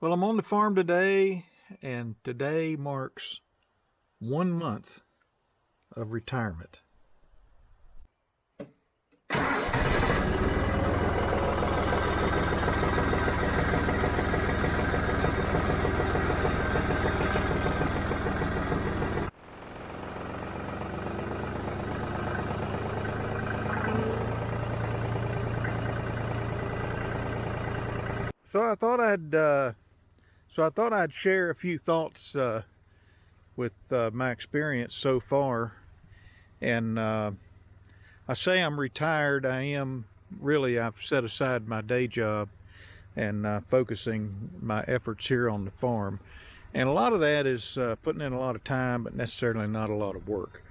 Well, I'm on the farm today, and today marks 1 month of retirement. So I thought I'd share a few thoughts with my experience so far. And I say I'm retired. I am really. I've set aside my day job and focusing my efforts here on the farm. And a lot of that is putting in a lot of time, but necessarily not a lot of work.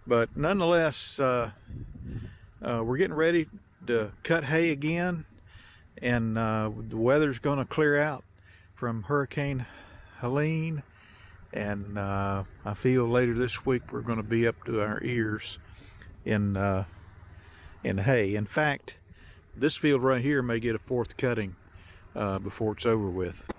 But nonetheless, we're getting ready to cut hay again, and the weather's going to clear out from Hurricane Helene, and I feel later this week we're going to be up to our ears in hay. In fact, this field right here may get a fourth cutting before it's over with.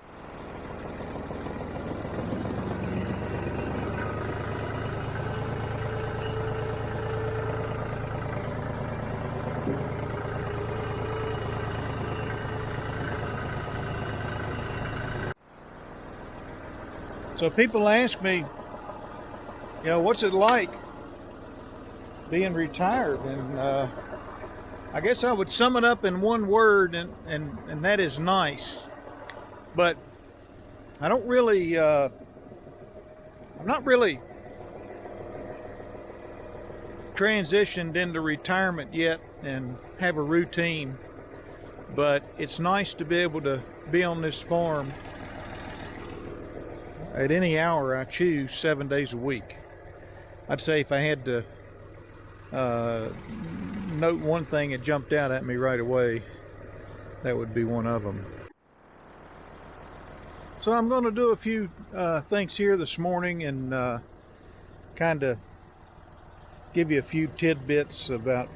So people ask me, what's it like being retired? And I guess I would sum it up in one word, and that is nice. But I don't really, I'm not really transitioned into retirement yet and have a routine. But it's nice to be able to be on this farm at any hour I choose, 7 days a week. I'd say if I had to note one thing that jumped out at me right away, that would be one of them. So I'm going to do a few things here this morning and kind of give you a few tidbits about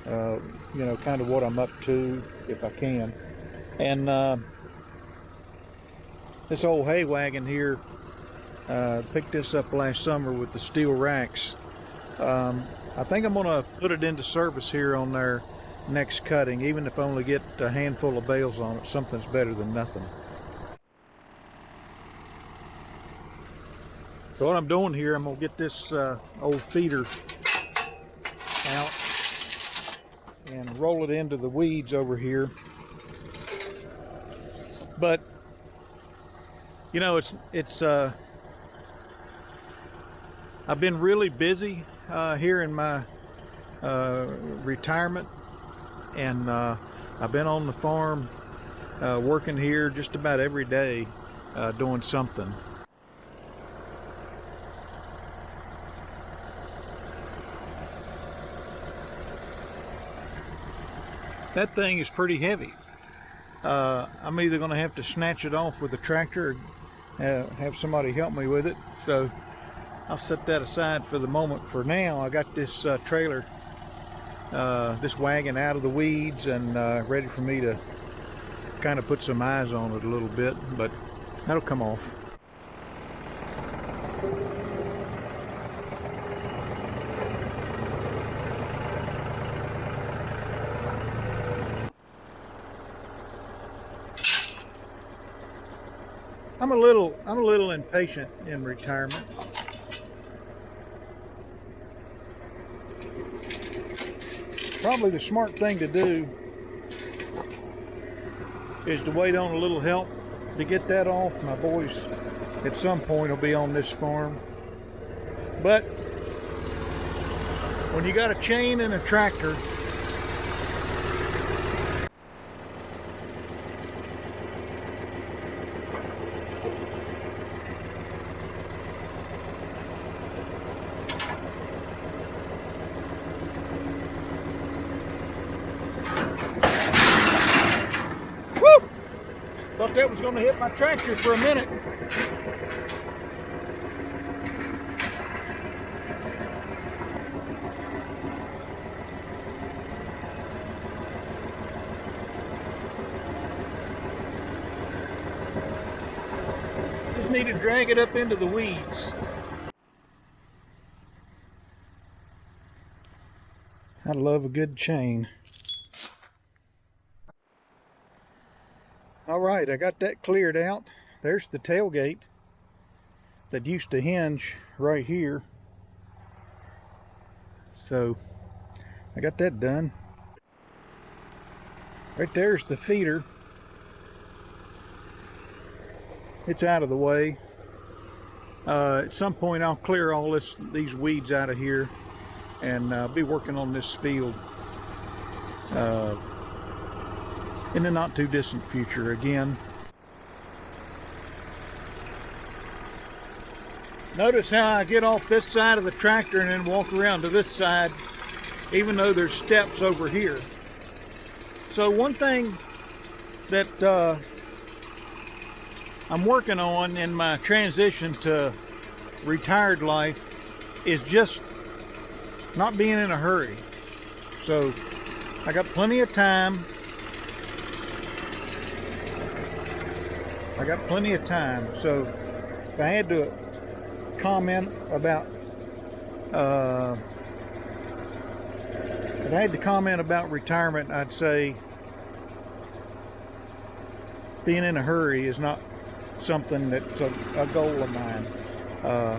kind of what I'm up to, if I can. And this old hay wagon here, picked this up last summer with the steel racks. I think I'm going to put it into service here on their next cutting, even if I only get a handful of bales on it. Something's better than nothing. So what I'm doing here, I'm going to get this old feeder out and roll it into the weeds over here. But I've been really busy here in my retirement, and I've been on the farm working here just about every day doing something. That thing is pretty heavy. I'm either going to have to snatch it off with a tractor or have somebody help me with it. So I'll set that aside for the moment. For now, I got this trailer, this wagon out of the weeds and ready for me to kind of put some eyes on it a little bit, but that'll come off. I'm a little impatient in retirement. Probably the smart thing to do is to wait on a little help to get that off. My boys at some point will be on this farm. But when you got a chain and a tractor, thought that was going to hit my tractor for a minute. me to drag it up into the weeds. I love a good chain. All right, I got that cleared out. There's the tailgate that used to hinge right here. So I got that done. Right there's the feeder. It's out of the way. At some point I'll clear all these weeds out of here and be working on this field in the not too distant future again. Notice how I get off this side of the tractor and then walk around to this side, even though there's steps over here. So one thing that I'm working on in my transition to retired life is just not being in a hurry. So I got plenty of time. So if I had to comment about retirement, I'd say being in a hurry is not something that's a goal of mine.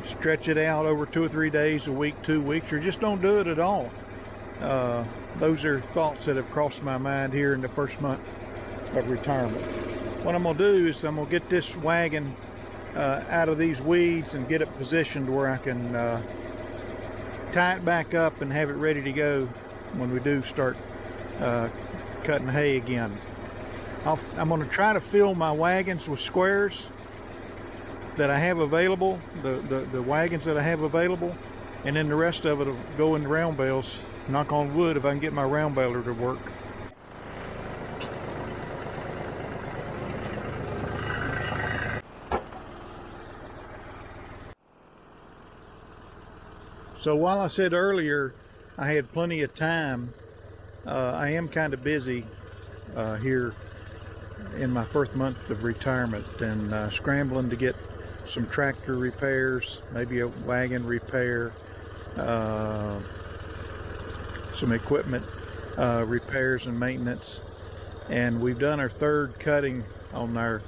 Stretch it out over 2 or 3 days, a week, 2 weeks, or just don't do it at all. Those are thoughts that have crossed my mind here in the first month of retirement. What I'm going to do is I'm going to get this wagon out of these weeds and get it positioned where I can tie it back up and have it ready to go when we do start cutting hay again. I'm going to try to fill my wagons with squares that I have available, the wagons that I have available, and then the rest of it will go in the round bales. Knock on wood if I can get my round baler to work. So while I said earlier I had plenty of time, I am kind of busy here in my first month of retirement and scrambling to get some tractor repairs, maybe a wagon repair, some equipment repairs and maintenance. And we've done our 3rd cutting on our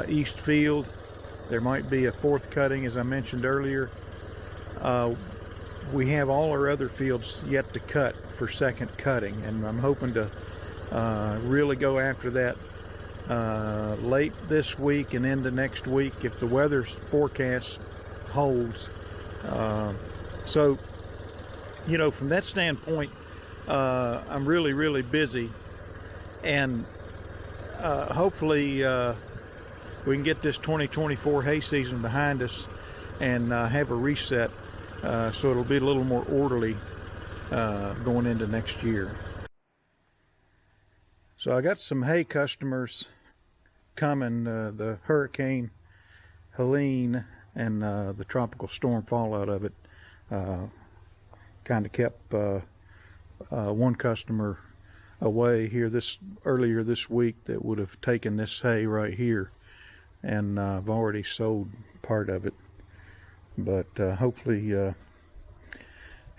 east field. There might be a 4th cutting, as I mentioned earlier. We have all our other fields yet to cut for 2nd cutting, and I'm hoping to really go after that late this week and into next week if the weather forecast holds. So, you know, from that standpoint, I'm really busy, and hopefully we can get this 2024 hay season behind us and have a reset, so it'll be a little more orderly going into next year. So I got some hay customers coming. The Hurricane Helene and the tropical storm fallout of it kind of kept one customer away here earlier this week that would have taken this hay right here, and I've already sold part of it, but hopefully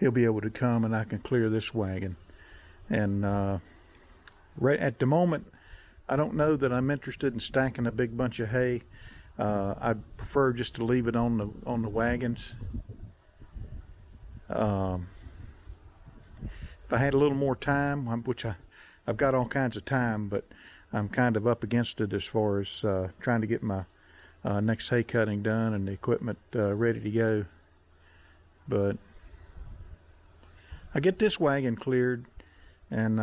he'll be able to come and I can clear this wagon. And right at the moment, I don't know that I'm interested in stacking a big bunch of hay. I'd prefer just to leave it on the wagons. If I had a little more time, which I've got all kinds of time, but I'm kind of up against it as far as trying to get my next hay cutting done and the equipment ready to go. But I get this wagon cleared, and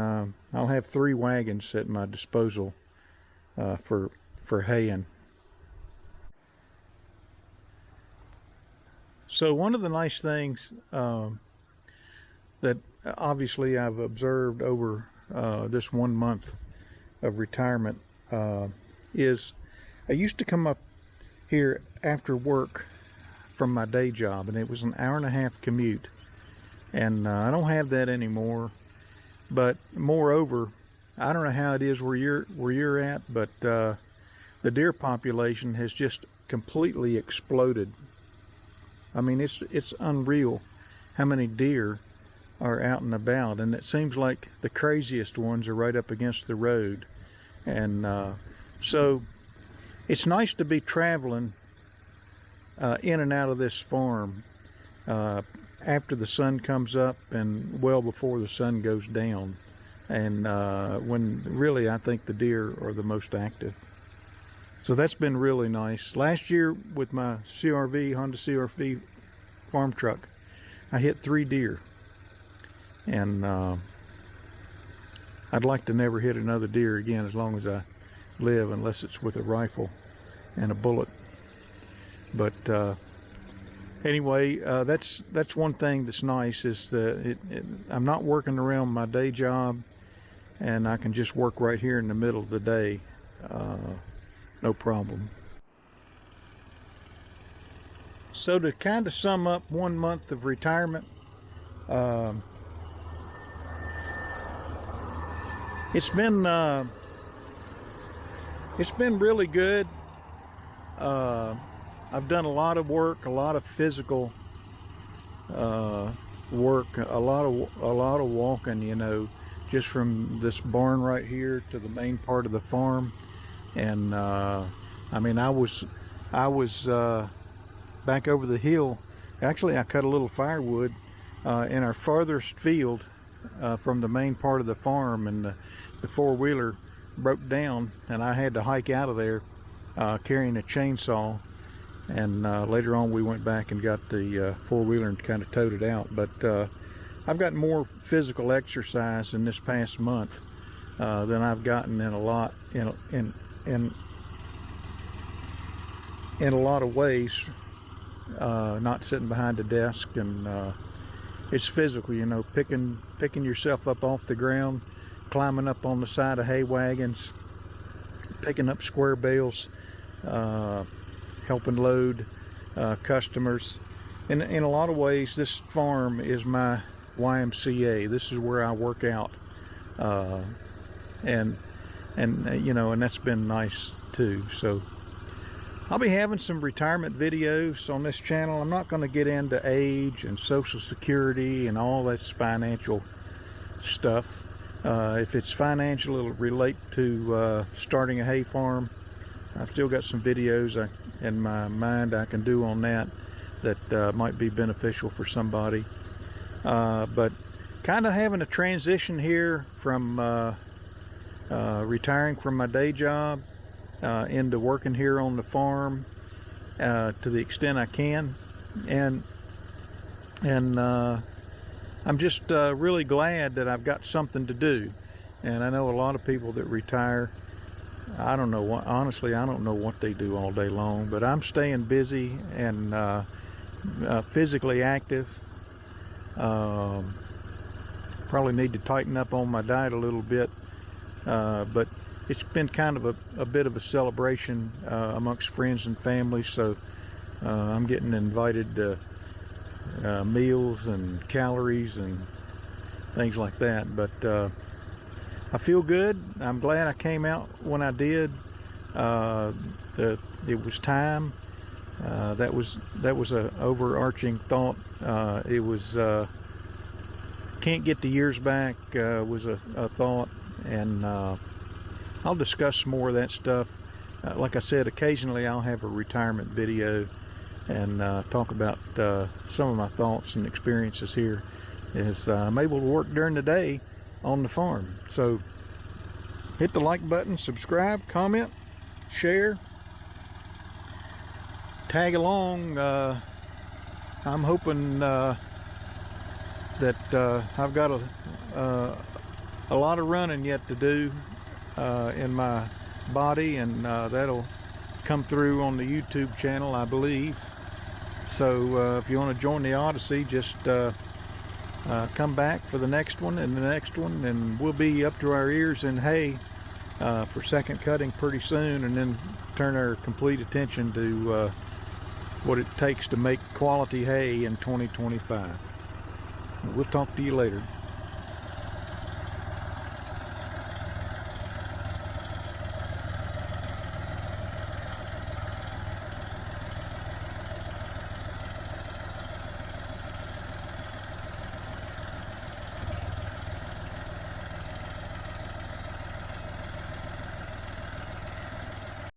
I'll have 3 wagons at my disposal for haying. So one of the nice things that obviously I've observed over this 1 month of retirement is I used to come up here after work from my day job, and it was an 1.5 hour commute, and I don't have that anymore. But moreover, I don't know how it is where you're at, but the deer population has just completely exploded. I mean, it's unreal how many deer are out and about, and it seems like the craziest ones are right up against the road. And so it's nice to be traveling in and out of this farm after the sun comes up and well before the sun goes down, and when really I think the deer are the most active. So that's been really nice. Last year with my CRV, Honda CRV farm truck, I hit 3 deer, and I'd like to never hit another deer again as long as I live, unless it's with a rifle and a bullet. But anyway, that's one thing that's nice, is that I'm not working around my day job, and I can just work right here in the middle of the day, no problem. So to kind of sum up 1 month of retirement, it's been really good. I've done a lot of work, a lot of physical work, a lot of walking, you know, just from this barn right here to the main part of the farm. And I mean, I was back over the hill. Actually, I cut a little firewood in our farthest field from the main part of the farm, and the four-wheeler broke down, and I had to hike out of there carrying a chainsaw. And later on we went back and got the four-wheeler and kind of towed it out. But I've gotten more physical exercise in this past month than I've gotten in a lot in a lot of ways. Not sitting behind a desk, and it's physical, you know, picking yourself up off the ground, climbing up on the side of hay wagons, picking up square bales, helping load customers. In a lot of ways, this farm is my YMCA. This is where I work out, and you know, and that's been nice too. So I'll be having some retirement videos on this channel. I'm not going to get into age and Social Security and all this financial stuff. If it's financial, it'll relate to starting a hay farm. I've still got some videos in my mind I can do on that might be beneficial for somebody. But kind of having a transition here from retiring from my day job into working here on the farm to the extent I can, and I'm just really glad that I've got something to do. And I know a lot of people that retire, I don't know what, honestly, I don't know what they do all day long, but I'm staying busy and physically active. Probably need to tighten up on my diet a little bit, but it's been kind of a bit of a celebration amongst friends and family, so I'm getting invited to meals and calories and things like that. But I feel good. I'm glad I came out when I did. It was time. That was a overarching thought. It was can't get the years back was a thought, and I'll discuss more of that stuff. Like I said, occasionally I'll have a retirement video and talk about some of my thoughts and experiences here, as I'm able to work during the day on the farm. So hit the like button, subscribe, comment, share, tag along. I'm hoping that I've got a lot of running yet to do in my body, and that'll come through on the YouTube channel, I believe. So if you want to join the Odyssey, just come back for the next one and the next one, and we'll be up to our ears in hay for second cutting pretty soon, and then turn our complete attention to what it takes to make quality hay in 2025. We'll talk to you later.